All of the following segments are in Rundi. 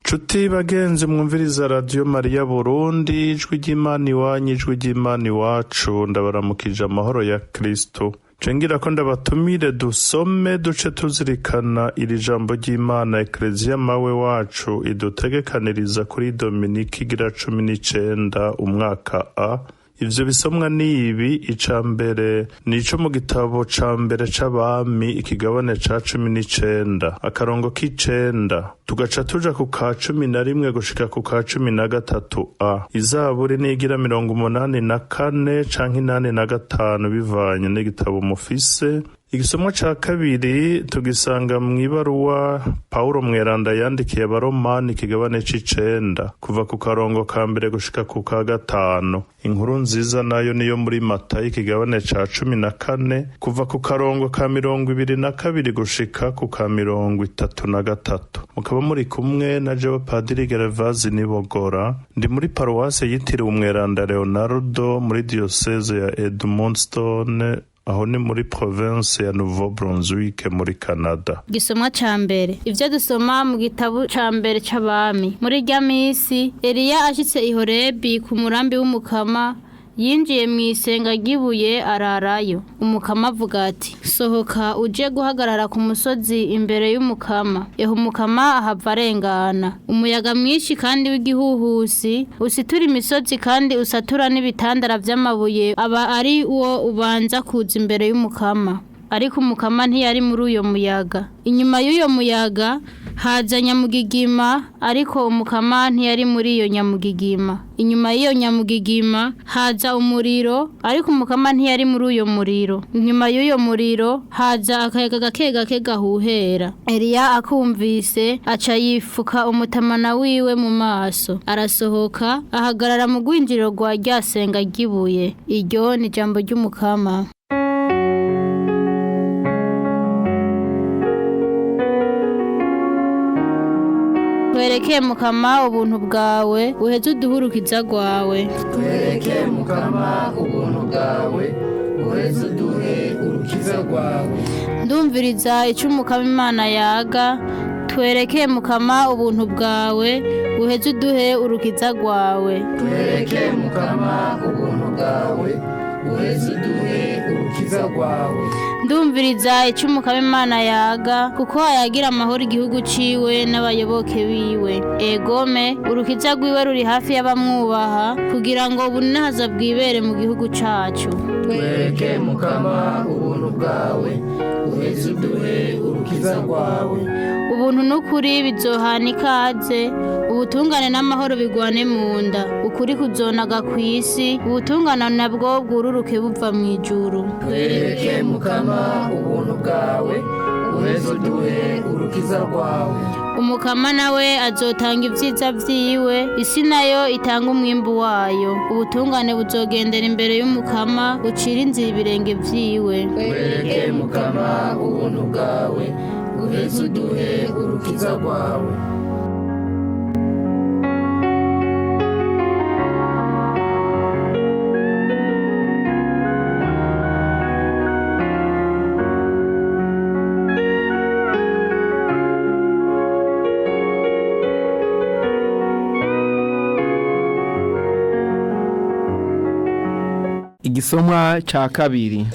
Chuti bagenzi mwumviriza Radio Maria Burundi, ijwi ry'Imana iwanyu, ijwi ry'Imana iwacu, ndabaramukije amahoro ya Kristo. Cengira ko ndabatumire dusome duce tuzirikana iri jambo ry'Imana Eklezia mawe wacu idutegekaniriza kuri Dominika igira 19 umwaka A. Ivyo bisomwa ni ibi: ica mbere nico mu gitabo ca mbere c'abami ikigabane ca 19 akarongo k'icenda, tugaca tuja ku ka 11 gushika ku ka 13a. Izaburi nigira 84 canke 85 bivanye n'igitabo mufise. Igisomwa ca kabiri tugisanga mw'ibaruwa Paulo mweranda yandikiye abaromani ikigabane c'icenda kuva ku karongo ka mbere gushika ku ka 5. Inkuru nziza nayo niyo muri Matayo ikigabane ca 14 kuva ku karongo ka 22 gushika ku ka 33. Mukaba muri kumwe na jewe Patiri Gervais NIBOGORA, ndi muri paruwase yitiriwe umweranda Leonardo muri diocese ya Edmundston, aho ni muri province ya Nouveau-Brunswick muri Canada. Gisomwa ca mbere. Ivyo dusoma mu gitabo ca mbere c'abami. Muri rya misi Eliya ashitse i Horebi ku murambi w'umukama, yinjiye mw'isenga ry'ibuye ararayo. Umukama avuga ati: sohoka uje guhagarara ku musozi imbere y'umukama. Eho umukama ahava arengana. Umuyaga mwinshi kandi w'igihuhusi usitura imisozi kandi usatura n'ibitandara vy'amabuye aba ari uwo ubanza kuza imbere y'umukama. Ariko umukama ntiyari muri uyo muyaga. Inyuma y'uyo muyaga haza nyamugigima, ariko umukama ntiyari muri iyo nyamugigima. Inyuma y'iyo nyamugigima haza umuriro, ariko umukama ntiyari muri uyo muriro. Inyuma y'uyo muriro haza akayaga gake gake gahuhera. Eliya akumvise aca yifuka umutamana wiwe mu maso, arasohoka ahagarara mu rwinjiriro rwa rya senga ry'ibuye. Iryo ni ijambo ry'umukama. Twereke mukama ubuntu bwawe, uheze uduhurukiza rwawe. Twereke mukama ubuntu bwawe, uheze uduhe urukiza rwawe. Ndumviriza ico umukama Imana yaga. Twereke mukama ubuntu bwawe, uheze uduhe urukiza rwawe. Twereke mukama ubuntu bwawe, uheze uduhe urukiza rwawe. Ndumviriza ico umukama Imana yaga, kuko ayagira amahoro igihugu ciwe n'abayoboke biwe. Egome urukiza rwiwe ruri hafi y'abamwubaha, kugira ngo ubunaza bwibere mu gihugu cacu. Twereke mukama ubuntu bwawe, uheze uduhe urukiza rwawe. Ubuntu n'ukuri bizohana ikaze, ubutungane n'amahoro bigwane mu nda. Ukuri kuzonaga kw'isi, ubutungane nabwo bwururuke buva mw'ijuru. Twereke mukama ubuntu bwawe, uheze uduhe urukiza rwawe. Umukama nawe azotanga ivyiza vyiwe, isi nayo itanga umwimbu wayo. Ubutungane buzogendera imbere y'umukama, bucira inzira ibirenge vyiwe. Twereke mukama ubuntu bwawe, uheze uduhe urukiza rwawe. Igisomwa ca kabiri.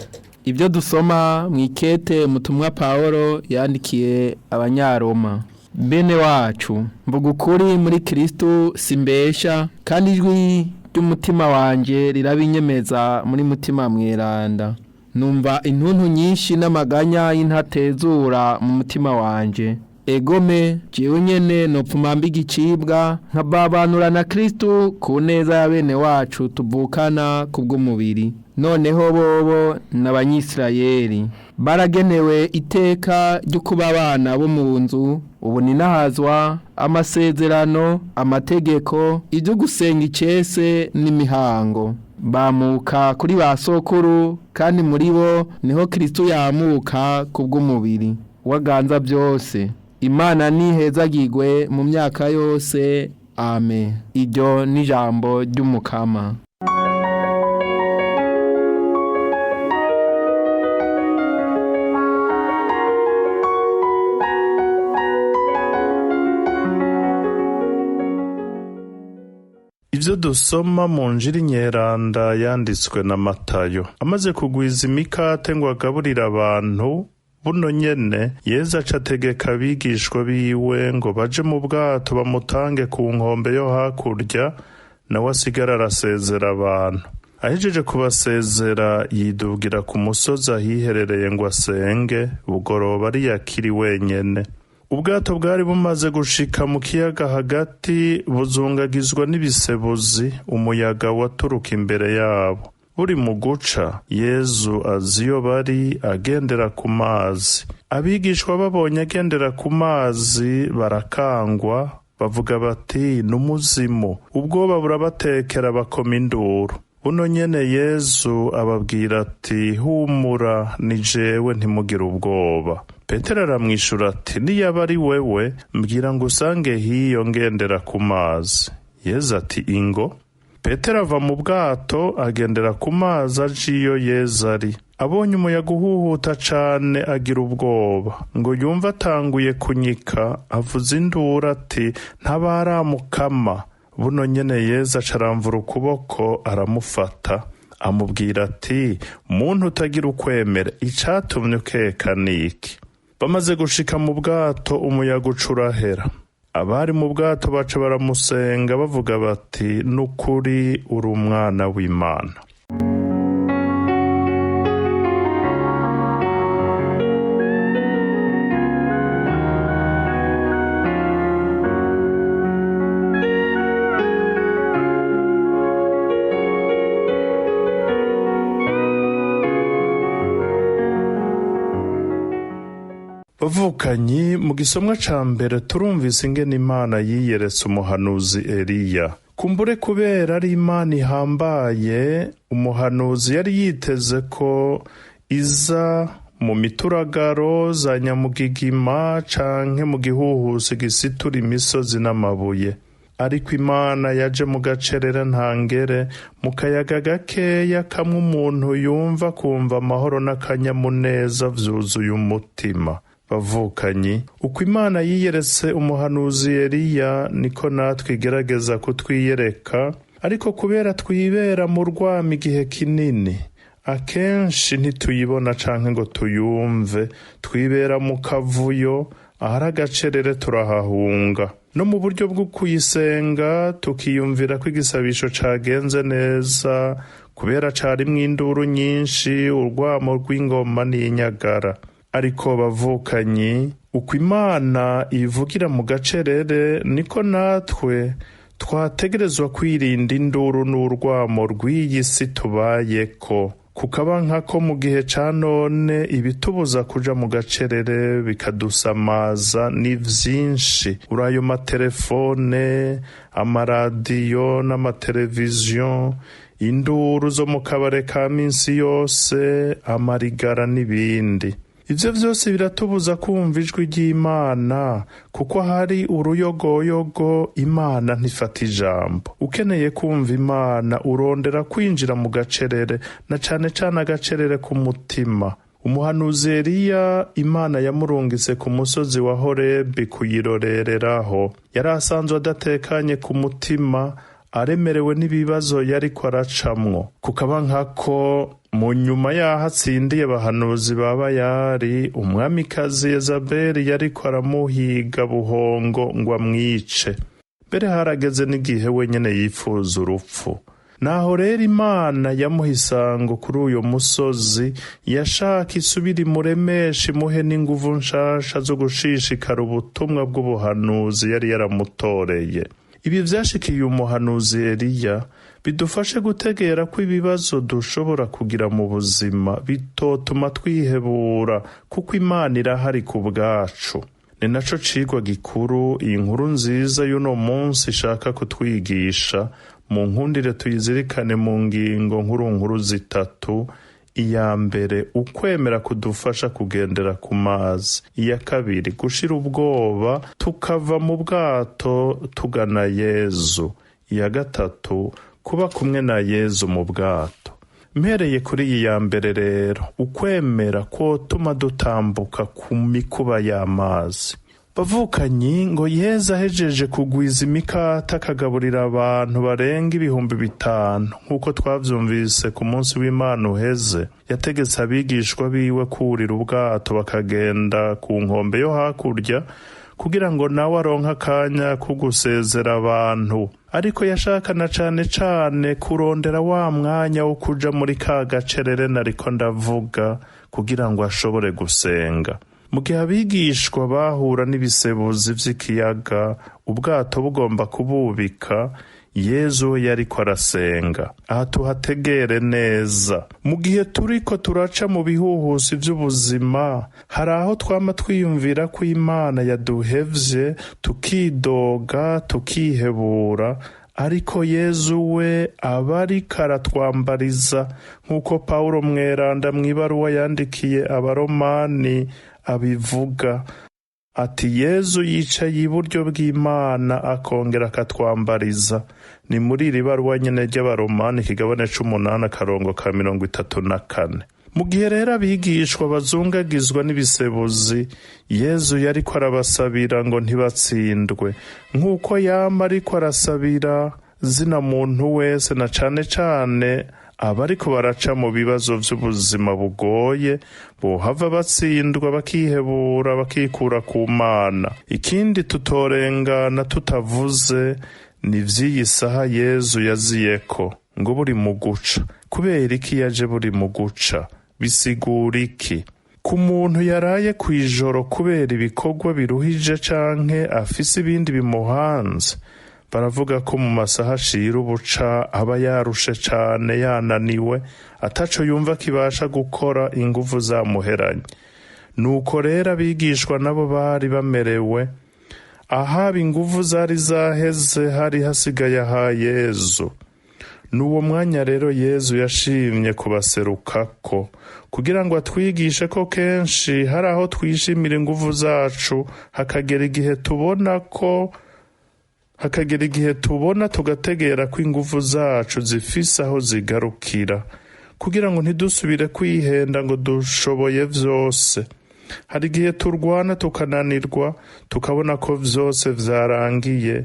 Ibyo dusoma mw'ikete mutumwa Paulo yandikiye abanyaroma. Bene wacu, mvuga ukuri muri Kristo simbesha, kandi ijwi ry'umutima wanje rirabinyemeza muri mutima mweranda. Numva intuntu nyinshi n'amaganya y'intatezura mu mutima wanje. Egome jewe nyene nopfuma mbigicibwa nkababanura na Kristo ku neza ya bene wacu tuvukana kubw'umubiri. Noneho bobo n'abanyisirayeli baragenewe iteka ryo kuba abana bo mu nzu, ubu ninahazwa amasezerano, amategeko, ibyo gusenga icese n'imihango. Bamuka kuri ba sokuru, kandi muri bo niho Kristo yamuka kubw'umubiri waganza byose. Imana nihezagirwe mu myaka yose. Amen. Iryo ni ijambo ry'umukama. ivyo dusoma mu njiri nyeranda yanditswe na Matayo. Amaze kugwiza imikate ngo agaburire abantu, buno nyene Yesu aca ategeka abigishwa biwe ngo baje mu bwato bamutange ku nkombe yo hakurya, nawe asigara arasezera abantu. Ahejeje kubasezera yidugira ku musozi ahiherereye ngo asenge, bugoroba ariyakiri wenyene. Ubwato bwari bumaze gushika mu kiyaga hagati, buzungagizwa n'ibisebuzi, umuyaga waturuka imbere yabo. Buri mu guca Yesu aziyo bari agendera ku mazi. Abigishwa babonye agendera ku mazi barakangwa, bavuga bati n'umuzimu. Ubwoba burabatekera bakoma induru. Buno nyene Yesu ababwira ati humura ni jewe ntimugire ubwoba. Petero aramwishura ati niyaba ari wewe mbwira ngo usange hiyo ngendera ku mazi. Yesu ati ingo. Petero ava mu bwato agendera ku mazi aje iyo Yesu ari. Abonye umuyaga uhuhuta cane agira ubwoba, ngo yumva atanguye kunyika, avuza induru ati ntabara Mukama. Buno nyene Yesu acaramvura ukuboko aramufata, amubwira ati muntu utagira ukwemera, icatumye ukeka niki? Bamaze gushika mu bwato umuyaga ucurahera. Abari mu bwato baca baramusenga bavuga bati nukuri uri umwana w'Imana. Bavukanyi, mu gisomwa ca mbere turumvise ingene Imana yiyeretse umuhanuzi Eliya. Kumbure kubera ari Imana ihambaye, umuhanuzi yari yiteze ko iza mu mituragaro za nyamugigima canke mu gihuhusi gisitura imisozi n'amabuye. Ariko Imana yaje mu gacerera ntangere, mu kayaga gakeya kamwe umuntu yumva kumva amahoro n'akanyamuneza vyuzuye umutima. Bavukanyi, uko Imana yiyeretse umuhanuzi Eliya niko natwe igerageza kutwiyereka, ariko kubera twibera mu rwamo igihe kinini, akenshi ntituyibona canke ngo tuyumve. Twibera mu kavuyo, ahari agacerere turahahunga. No mu buryo bwo kuyisenga tukiyumvira ko igisabisho cagenze neza, kubera carimwo induru nyinshi, urwamo rw'ingoma n'inyagara. Ariko bavukanyi, uko Imana ivugira mu gacerere niko natwe twategerezwa kwirinda induru n'urwamo rw'iyi si tubayeko. Kukaba nkako mu gihe ca none ibitubuza kuja mu gacerere bikadusamaza ni vyinshi. Urayo matelefone, amaradiyo n'amateleviziyo, induru zo mu kabare ka minsi yose, amarigara n'ibindi. Ivyo vyose biratubuza kumva ijwi ry'Imana, kuko hari uruyogoyogo Imana ntifata ijambo. Ukeneye kumva Imana urondera kwinjira mu gacerere, na cane cane agacerere k'umutima. Umuhanuzi Eliya Imana yamurungitse ku musozi wa Horebi kuyirorereraho. Yari asanzwe adatekanye ku mutima, aremerewe n'ibibazo yariko aracamwo. Kukaba nkako mu nyuma yaho atsindiye abahanuzi ba Bayali, umwamikazi Yezabeli yariko aramuhiga buhongo ngo amwice. Mbere harageze n'igihe wenyene yifuza urupfu. Naho rero Imana yamuha isango kuri uyo musozi, yashaka isubira imuremesha, imuhe n'inguvu nshasha zo gushishikara ubutumwa bw'ubuhanuzi yari yaramutoreye. Ibi vyashikiye umuhanuzi Eliya bidufashe gutegera ko ibibazo dushobora kugira mu buzima bitotuma twihebura, kuko Imana irahari ku bwacu. Ni naco cigwa gikuru iyi nkuru nziza y'uno munsi ishaka kutwigisha. Mu nkundire tuyizirikane mu ngingo nkuru zitatu. Iya mbere, ukwemera kudufasha kugendera ku mazi. Iya kabiri, gushira ubwoba tukava mu bwato tugana Yezu. Iya gatatu, kuba kumwe na Yezu mu bwato. Mpereye kuri iyi ya mbere rero, ukwemera kwotuma dutambuka ku mikuba y'amazi. Bavukanyi ngo Yezu ahejeje kugwiza imikate akagaburira abantu barenga 5,000 nk'uko twavyumvise ku munsi w'Imana uheze, yategetse abigishwa biwe kurira ubwato bakagenda ku nkombe yo hakurya kugira ngo nawe aronke akanya ko gusezera abantu. Ariko yashakana cane cane kurondera wa mwanya wo kuja muri ka gacerere nariko ndavuga kugira ngo ashobore gusenga. Mu gihe abigishwa bahura n'ibisebuzi vy'ikiyaga, ubwato bugomba kububika, Yezu yariko arasenga. Aha tuhategere neza. Mu gihe turiko turaca mu bihuhusi vy'ubuzima, hari aho twama twiyumvira ko Imana yaduhevye, tukidoga, tukihebura, ariko Yezu we aba ariko aratwambariza nk'uko Pawulo mweranda mw'ibaruwa yandikiye Abaromani abivuga ati Yezu yicaye iburyo bw'Imana akongera akatwambariza. Ni muri iri baruwa nyene ry'Abaromani ikigabane 8 akarongo ka 34. Mu gihe rero abigishwa bazungagizwa n'ibisebuzi, Yezu yariko arabasabira ngo ntibatsindwe, nk'uko yama ariko arasabira zina muntu wese, na cane cane abariko baraca mu bibazo vy'ubuzima bugoye, bohava batsindwa bakihebura bakikura ku Mana. Ikindi tutorengana tutavuze ni vy'iyi saha Yezu yaziyeko ngo buri mu guca. Kubera iki yaje buri mu guca? Bisigura iki? Ku muntu yaraye kw'ijoro kubera ibikorwa biruhije canke afise ibindi bimuhanze, baravuga ko mu masaha ashira ubuca aba yarushe cane, yananiwe, ataco yumva kibasha gukora, inguvu zamuheranye. Nuko rero abigishwa nabo bari bamerewe, ahaba inguvu zari zaheze hari hasigaye aha Yezu. N'uwo mwanya rero Yezu yashimye kubaserukako kugira ngo atwigishe ko kenshi hari aho twishimira inguvu zacu, hakagera igihe tubona tugategera ko inguvu zacu zifise aho zigarukira, kugira ngo ntidusubire kwihenda ngo dushoboye vyose. Hari igihe turwana tukananirwa, tukabona ko vyose vyarangiye,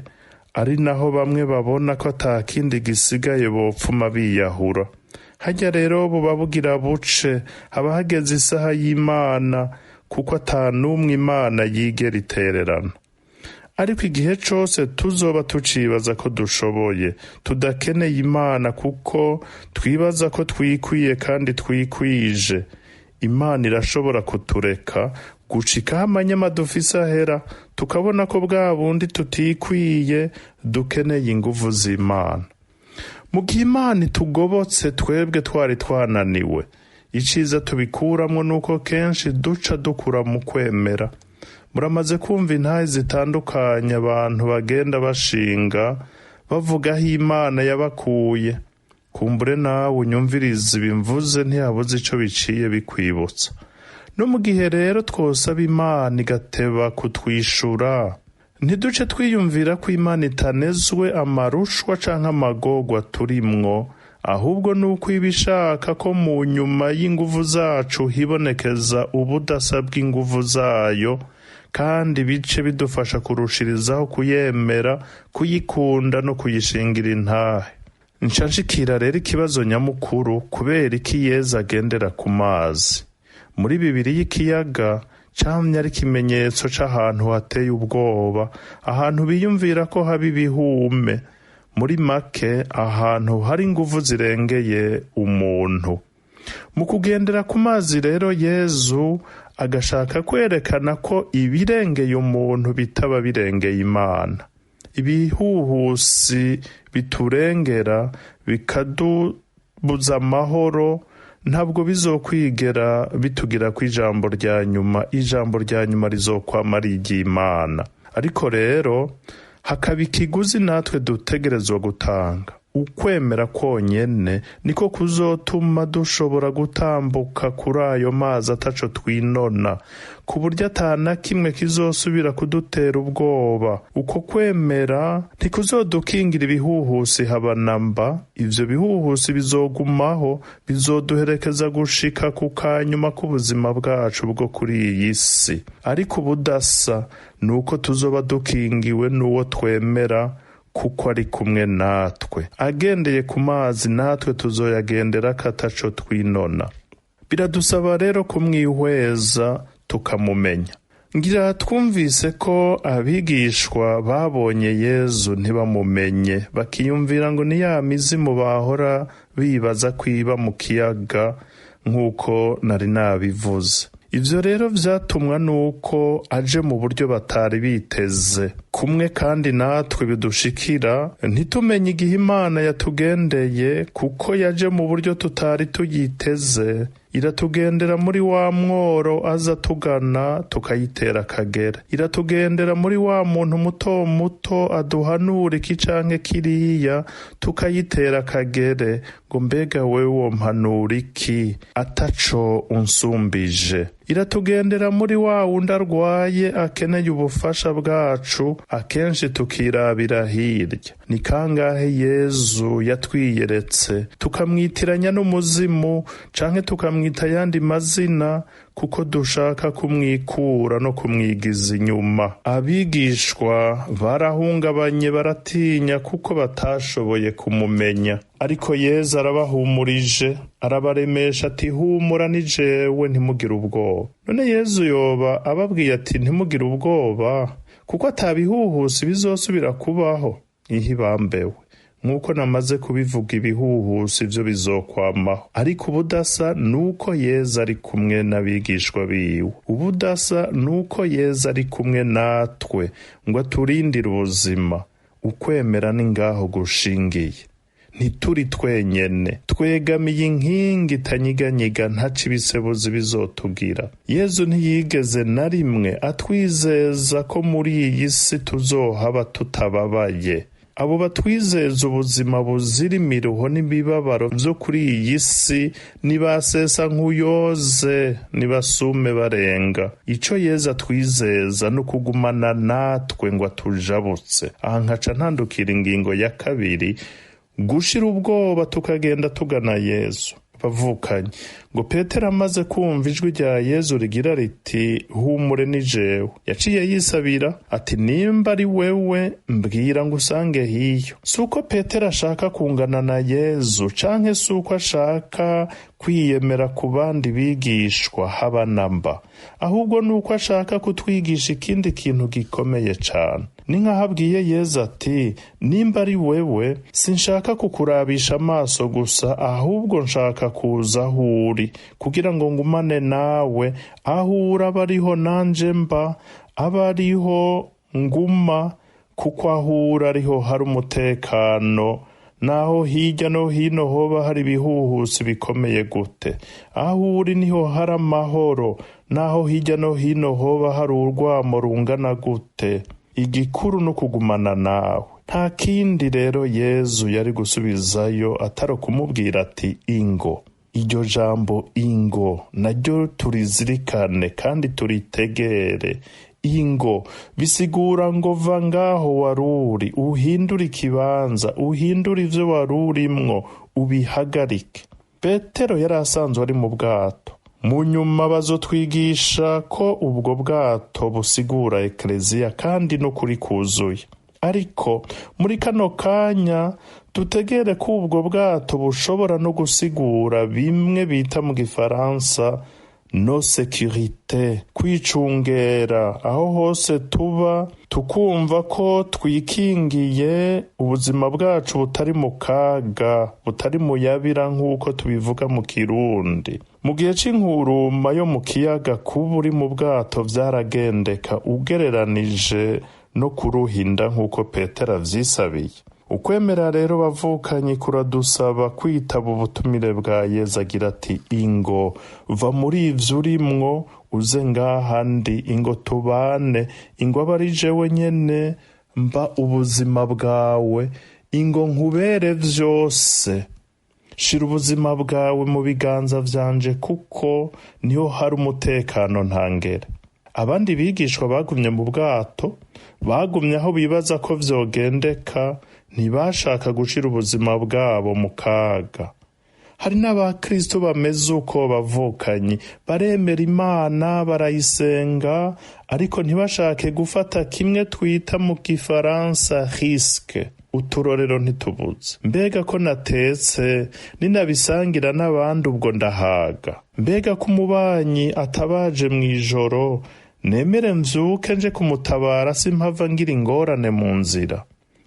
ari naho bamwe babona ko ata kindi gisigaye bopfuma biyahura. Harya rero buba bugira buce, haba hageze isaha y'Imana, kuko ata n'umwe Imana yigera itererana. Ariko igihe cose tuzoba tucibaza ko dushoboye, tudakeneye Imana kuko twibaza ko twikwiye kandi twikwije, Imana irashobora kutureka gucikaho amanyama dufise ahera, tukabona ko bwa bundi tutikwiye dukeneye inguvu z'Imana. Mu gihe Imana itugobotse twebwe twari twananiwe, iciza tubikuramwo nuko kenshi duca dukura mu kwemera. Muramaze kumva intahe zitandukanye abantu bagenda bashinga bavuga aho Imana yabakuye. Kumbure nawe unyumviriza ibimvuze ntiyabuze ico biciye bikwibutsa. No mu gihe rero twosaba Imana igateba kutwishura, ntiduce twiyumvira ko Imana itanezwe amarushwa canke amagorwa turimwo, ahubwo nuko ibishaka ko mu nyuma y'inguvu zacu hibonekeza ubudasa bw'inguvu zayo, kandi bice bidufasha kurushirizaho kuyemera, kuyikunda no kuyishingira intahe. Nshashikira rero ikibazo nyamukuru, kubera iki Yezu agendera ku mazi? Muri Bibiliya y'ikiyaga camye ari ikimenyetso c'ahantu hateye ubwoba, ahantu biyumvira ko haba ibihume, muri make ahantu hari inguvu zirengeye umuntu. Mu kugendera ku mazi rero Yezu agashaka kwerekana ko ibirengeye umuntu bitaba birengeye Imana. Ibihuhusi biturengera bikadubuza amahoro ntabwo bizokwigera bitugira ku ijambo rya nyuma rizokwama ari iry'Imana. Ariko rero hakaba ikiguzi natwe dutegerezwa gutanga. ukwemera konyene niko kuzotuma dushobora gutambuka kuri ayo mazi ataco twinona, ku buryo atana kimwe kizosubira kudutera ubwoba. Uko kwemera ntikuzodukingira ibihuhusi habanamba, ivyo bihuhusi bizogumaho, bizoduherekeza gushika ku kanyuma k'ubuzima bwacu bwo kuri iyi si. Ariko ubudasa nuko tuzoba dukingiwe n'uwo twemera, kuko ari kumwe natwe. Agendeye ku mazi natwe tuzoyagendera kataco twinona. Biradusaba rero kumwihweza tukamumenya. Ngira twumvise ko abigishwa babonye Yezu ntibamumenye, bakiyumvira ngo ni ya mizimu bahora bibaza kwiba mu kiyaga nk'uko nari nabivuze. Ivyo rero vyatumwa nuko aje mu buryo batari biteze. Kumwe kandi natwe bidushikira ntitumenye igihe Imana yatugendeye, kuko yaje mu buryo tutari tuyiteze. Iratugendera muri wa mworo aza tugana tukayitera akagera. Iratugendera muri wa muntu muto muto aduhanura iki canke kiriya tukayitera akagere, ngo mbega wewe wompanura iki ataco unsumbije. Iratugendera muri wa wundi arwaye akeneye ubufasha bwacu, akenshi tukirabira hirya. Ni kangahe Yezu yatwiyeretse tukamwitiranya n'umuzimu canke tukamwita yandi mazina, kuko dushaka kumwikura no kumwigiza inyuma. Abigishwa barahungabanye, baratinya kuko batashoboye kumumenya. Ariko Yezu arabahumurije, arabaremesha ati humura ni jewe, ntimugire ubwoba. None Yezu yoba ababwiye ati ntimugire ubwoba kuko atabihuhusi bizosubira kubaho? Ihibambewe, nk'uko namaze kubivuga, ibihuhusi vyo bizokwamaho. Ariko ubudasa nuko Yezu ari kumwe n'abigishwa biwe. Ubudasa nuko Yezu ari kumwe natwe ngo aturindire ubuzima. Ukwemera ni ngaho gushingiye. Ntituri twenyene, twegamiye inkingi itanyiganyiga, ntaco ibisebuzi bizotugira. Yezu ntiyigeze na rimwe atwizeza ko muri iyi si tuzohaba tutababaye. Abo batwizeza ubuzima buzira imiruho n'imibabaro vyo kuri iyi si nibasesa nk'uyoze, nibasume barenga. Ico Yezu atwizeza no kugumana natwe ngo atujabutse. Aha nkaca ntandukira ingingo ya kabiri, gushira ubwoba tukagenda tugana Yezu. Bavukanye ngo Petero amaze kumva ijwi rya Yezu rigira riti humure ni jewe, yaciye yisabira ati nimba ari wewe mbwira ngo usange hiyo. Suko Petero ashaka kungana na Yezu canke suko ashaka kwiyemera ku bandi bigishwa habanamba, ahubwo nuko ashaka kutwigisha ikindi kintu gikomeye cane. Ni nkahabwiye Yezu ati nimba ari wewe sinshaka kukurabisha amaso gusa, ahubwo nshaka kuza aho uri kugira ngo ngumane nawe. Aho uri aba ariho nanje mba, aba ariho nguma, kuko aho uri ariho hari umutekano, naho hirya no hino hoba hari ibihuhusi bikomeye gute. Aho uri niho hari amahoro, naho hirya no hino hoba hari urwamo rungana gute. Igikuru no kugumana nawe. Nta kindi rero Yezu yari gusubizayo atari kumubwira ati ingo. Iryo jambo ingo naryo turizirikane kandi turitegere. Ingo bisigura ngo va ngaho waruri, uhindura ikibanza, uhindura ivyo warurimwo, ubihagarike. Petero yari asanzwe ari mu bwato. Mu nyuma bazotwigisha ko ubwo bwato busigura ekleziya kandi no kuri kuzuye. Ariko muri kano kanya tutegere ko ubwo bwato bushobora no gusigura bimwe bita mu Gifaransa no sécurité, kwicungera aho hose tuba, tukumva ko twikingiye, ubuzima bwacu butari mu kaga, butari mu yabira nk'uko tubivuga mu Kirundi. Mu gihe c'inkuruma yo mu kiyaga, kuba uri mu bwato vyaragendeka ugereranije no kuruhinda nk'uko Petero avyisabiye. Ukwemera rero bavukanye kuradusaba kwitaba ubutumire bwa Yezu agira ati ingo va muri ivyo urimwo uze ngahandi, ingo tubane, ingo aba ari jewe nyene mba ubuzima bwawe, ingo nkubere vyose, shira ubuzima bwawe mu biganza vyanje kuko niho hari umutekano ntangere. Abandi bigishwa bagumye mu bwato, bagumye aho bibaza ko vyogendeka, ntibashaka gushira ubuzima bwabo mu kaga. Hari n'abakristo bameze uko bavukanyi, baremera Imana barayisenga, ariko ntibashake gufata kimwe twita mu gifaransa risque. Uturorero ntitubuze. Mbega ko natetse ninabisangira n'abandi ubwo ndahaga. Mbega ko umubanyi atabaje mw'ijoro, nemere mvyuke nje kumutabara simpava ngira ingorane mu nzira.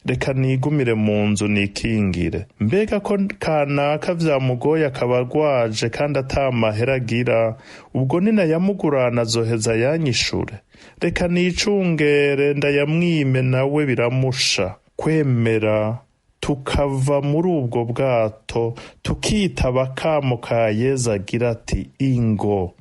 Reka nigumire mu nzu nikingire. Mbega ko kanaka vyamugoye akaba arwaje kandi atamahera agira, ubwo ninayamugurana azoheza yanyishure. Reka nicungere ndayamwime nawe biramusha. Kwemera tukava muri ubwo bwato tukitaba akamo ka Yezu agira ati ingo.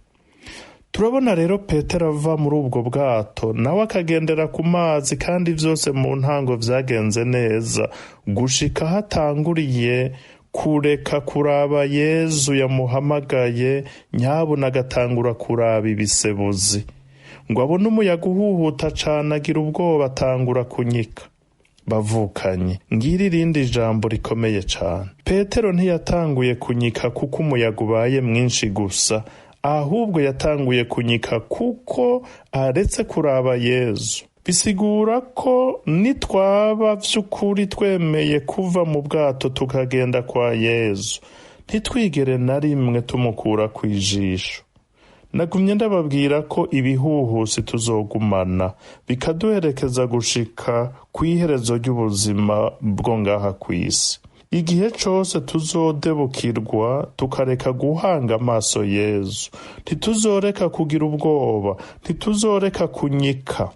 Turabona rero Petero ava muri ubwo bwato nawe akagendera ku mazi, kandi vyose mu ntango vyagenze neza gushika hatanguriye kureka kuraba Yezu yamuhamagaye, nyabuna agatangura kuraba ibisebuzi. Ngo abone umuyaga uhuhuta cane agira ubwoba atangura kunyika. Bavukanye, ngiri irindi jambo rikomeye cane. Petero ntiyatanguye kunyika kuko umuyaga ubaye mwinshi gusa, ahubwo yatanguye kunyika kuko aretse kuraba Yezu. Bisigura ko nitwaba vy'ukuri twemeye kuva mu bwato tukagenda kwa Yezu, ntitwigere na rimwe tumukura kw'ijisho. Nagumye ndababwira ko ibihuhusi tuzogumana bikaduherekeza gushika kw'iherezo ry'ubuzima bwo ngaha kw'isi. Igihe cose tuzodebukirwa tukareka guhanga amaso Yezu, ntituzoreka kugira ubwoba, ntituzoreka kunyika.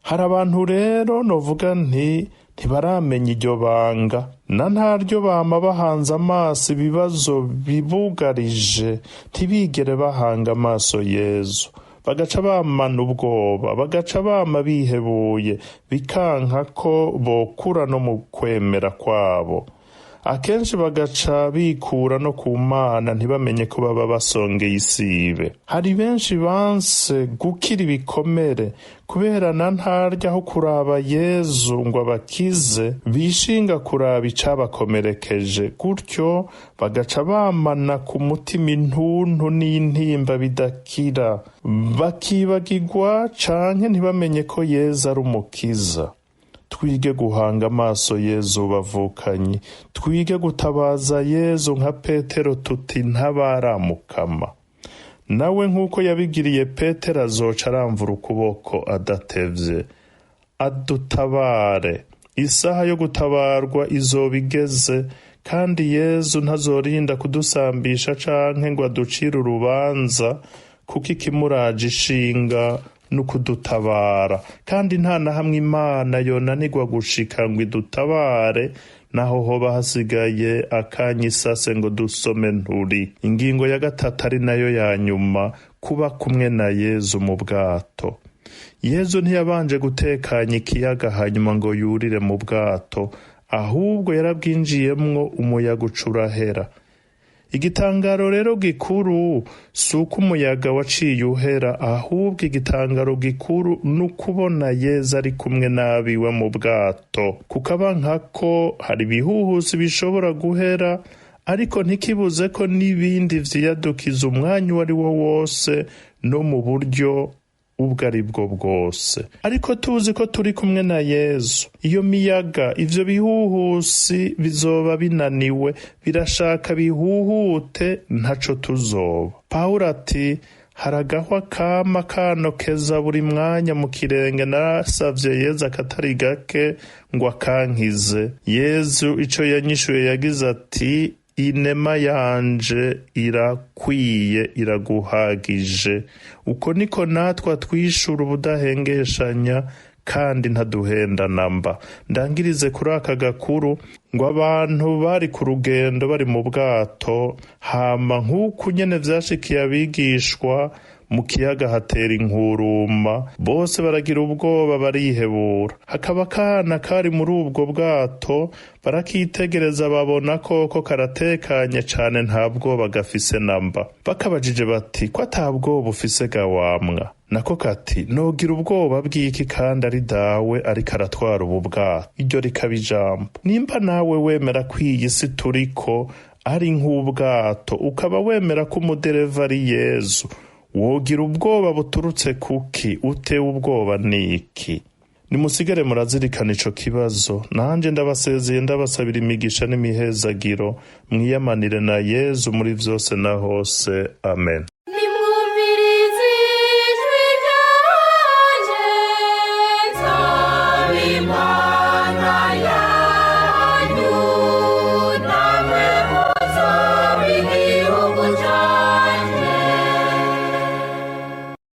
Hari abantu rero novuga ntibaramenya iryo banga, na ntaryo bama bahanze amaso ibibazo bibugarije, ntibigere bahanga amaso Yezu. Bagaca bamana ubwoba, bagaca bama bihebuye, bikanka ko bokura no mu kwemera kwabo. Akenshi bagaca bikura no ku Mana, ntibamenye ko baba basongeye isibe. Hari benshi banse gukira ibikomere kubera na ntarya aho kuraba Yezu ngo abakize, bishinga kuraba icabakomerekeje, gutyo bagaca bamana ku mutima intuntu n'intimba bidakira, bakibagirwa canke ntibamenye ko Yezu ari umukiza. Twige guhanga amaso Yezu bavukanyi, twige gutabaza Yezu nka Petero tuti ntabara Mukama. Nawe nk'uko yabigiriye Petero azoca aramvura ukuboko adatevye, adutabare. Isaha yo gutabarwa izoba igeze, kandi Yezu ntazorinda kudusambisha canke ngo aducire urubanza, kuko ikimuraje ishinga nukudutabara, kandi nta na hamwe Imana yonanirwa gushika ngo idutabare, naho hoba hasigaye akanya isase ngo dusome nturi. Ingingo ya gatatu ari nayo ya nyuma, kuba kumwe na Yezu mu bwato. Yezu ntiyabanje gutekanya ikiyaga hanyuma ngo yurire mu bwato, ahubwo yarabwinjiyemwo umuyaga ucurahera. Igitangaro rero gikuru si uko umuyaga waciye uhera, ahubwo igitangaro gikuru n'ukubona Yezu ari kumwe n'abiwe mu bwato. Kukaba nkako hari ibihuhusi bishobora guhera, ariko ntikibuze ko n'ibindi vyiyadukiza umwanya uwo ari wo wose no mu buryo ubwo ari bwo bwose. Ariko tuzi ko turi kumwe na Yezu. Iyo miyaga, ivyo bihuhusi bizoba binaniwe, birashaka bihuhute, ntaco tuzoba. Pawulo ati, haragahwa kama kanokeza buri mwanya mu kirenge, narasavye Yezu akatari gake ngo akankize. Yezu ico yanyishuye yagize ati, inema yanje irakwiye, iraguhagije. Uko niko natwa twishura ubudahengeshanya, kandi ntaduhenda namba. Ndangirize kuri aka gakuru ngo abantu bari ku rugendo bari mu bwato, hama nk'uko nyene vyashikiye abigishwa mu kiyaga hatera inkuruma, bose baragira ubwoba barihebura. Hakaba akana kari muri ubwo bwato, barakitegereza babona koko karatekanye cane, nta bwoba gafise namba. Bakabajije bati ko ata bwoba ufise gawamwa? Nako kati nogira ubwoba bw'iki kandi ari dawe ariko aratwara ubu bwato? Iryo rikaba ijambo. Nimba nawe wemera ko iyi si turiko ari nk'ubwato, ukaba wemera ko umudereva ari Yezu, wogira ubwoba buturutse kuki? Utewe ubwoba niki? Nimusigare murazirikana ico kibazo. Nanje ndabasezeye ndabasabira imigisha n'imihezagiro, mwiyamanire na Yezu muri vyose na hose. Amen.